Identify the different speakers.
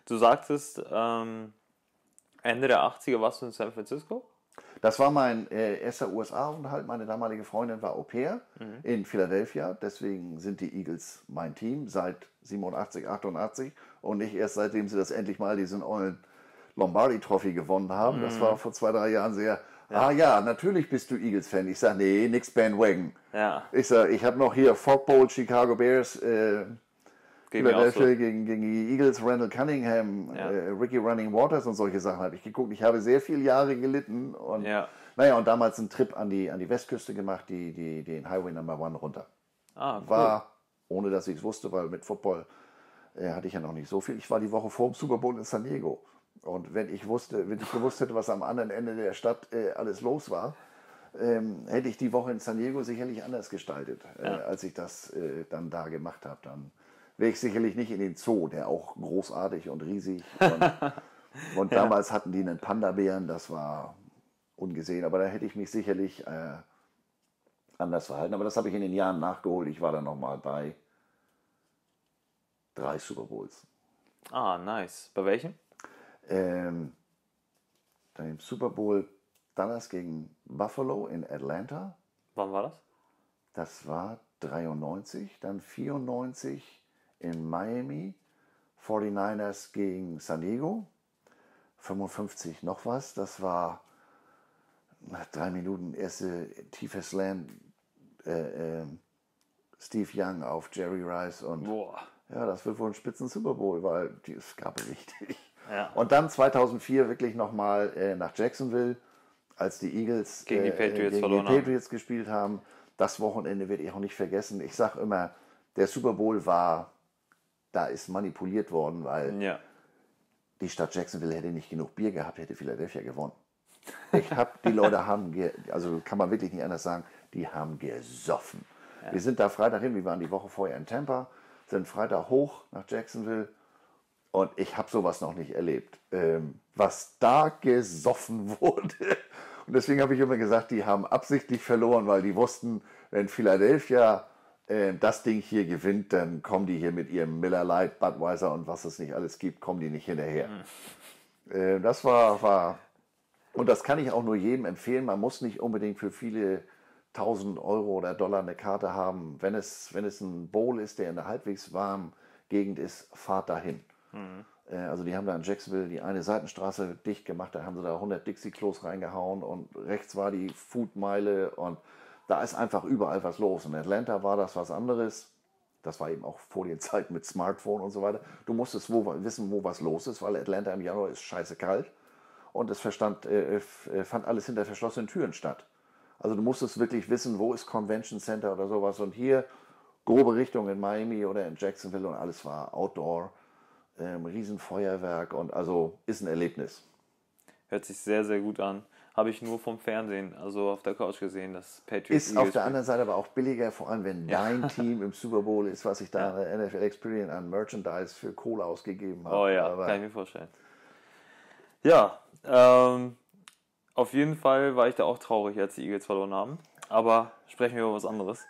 Speaker 1: Du sagtest, Ende der 80er warst du in San Francisco?
Speaker 2: Das war mein erster USA-Aufenthalt. Meine damalige Freundin war Au pair in Philadelphia. Deswegen sind die Eagles mein Team seit 87, 88 und nicht erst seitdem sie das endlich mal diesen ollen Lombardi-Trophy gewonnen haben. Das war vor 2, 3 Jahren sehr, ah ja, natürlich bist du Eagles-Fan. Ich sage, nee, nix Bandwagon.
Speaker 1: Ja.
Speaker 2: Ich sage, ich habe noch hier Fog Bowl, Chicago Bears, Philadelphia gegen die Eagles, Randall Cunningham, Ricky Running Waters und solche Sachen habe ich geguckt. Ich habe sehr viele Jahre gelitten und naja, und damals einen Trip an die Westküste gemacht, den Highway Number 1 runter.
Speaker 1: Ah, cool.
Speaker 2: War, ohne dass ich es wusste, weil mit Football hatte ich ja noch nicht so viel. Ich war die Woche vor dem Super Bowl in San Diego. Und wenn ich gewusst hätte, was am anderen Ende der Stadt alles los war, hätte ich die Woche in San Diego sicherlich anders gestaltet, als ich das dann da gemacht habe. Dann wäre ich sicherlich nicht in den Zoo, der auch großartig und riesig. Und damals hatten die einen Panda-Bären, das war ungesehen. Aber da hätte ich mich sicherlich anders verhalten. Aber das habe ich in den Jahren nachgeholt. Ich war dann nochmal bei 3 Super Bowls.
Speaker 1: Ah, nice. Bei welchem?
Speaker 2: Dann im Super Bowl Dallas gegen Buffalo in Atlanta.
Speaker 1: Wann war das?
Speaker 2: Das war 93, dann 94 in Miami, 49ers gegen San Diego, 55 noch was, das war nach 3 Minuten erste tiefe Slam, Steve Young auf Jerry Rice und ja, das wird wohl ein Spitzen Super Bowl, weil es gab richtig.
Speaker 1: Ja.
Speaker 2: Und dann 2004 wirklich nochmal nach Jacksonville, als die Eagles
Speaker 1: gegen die Patriots,
Speaker 2: gegen die Patriots gespielt haben. Das Wochenende werde ich auch nicht vergessen. Ich sage immer, der Super Bowl da ist manipuliert worden, weil die Stadt Jacksonville hätte nicht genug Bier gehabt, hätte Philadelphia gewonnen. Die Leute haben, also kann man wirklich nicht anders sagen, die haben gesoffen. Ja. Wir sind da Freitag hin, wir waren die Woche vorher in Tampa, sind Freitag hoch nach Jacksonville und ich habe sowas noch nicht erlebt, was da gesoffen wurde. Und deswegen habe ich immer gesagt, die haben absichtlich verloren, weil die wussten, wenn Philadelphia das Ding hier gewinnt, dann kommen die hier mit ihrem Miller Lite, Budweiser und was es nicht alles gibt, kommen die nicht hinterher. Das war, und das kann ich auch nur jedem empfehlen, man muss nicht unbedingt für viele 1000 Euro oder Dollar eine Karte haben. Wenn es ein Bowl ist, der in einer halbwegs warmen Gegend ist, fahrt dahin. Also die haben da in Jacksonville die eine Seitenstraße dicht gemacht, da haben sie da 100 Dixie-Klos reingehauen und rechts war die Foodmeile und da ist einfach überall was los. In Atlanta war das was anderes. Das war eben auch vor den Zeiten mit Smartphone und so weiter. Du musstest wissen, wo was los ist, weil Atlanta im Januar ist scheiße kalt und es fand alles hinter verschlossenen Türen statt. Also du musstest wirklich wissen, wo ist Convention Center oder sowas. Und hier grobe Richtung in Miami oder in Jacksonville und alles war Outdoor, Riesenfeuerwerk und also ist ein Erlebnis.
Speaker 1: Hört sich sehr, sehr gut an. Habe ich nur vom Fernsehen, also auf der Couch gesehen, das Patriots.
Speaker 2: Ist auf der anderen Seite aber auch billiger, vor allem wenn dein Team im Super Bowl ist, was ich da in der NFL Experience an Merchandise für Kohle ausgegeben habe.
Speaker 1: Oh ja, aber kann ich mir vorstellen. Ja, auf jeden Fall war ich da auch traurig, als die Eagles verloren haben. Aber sprechen wir über was anderes.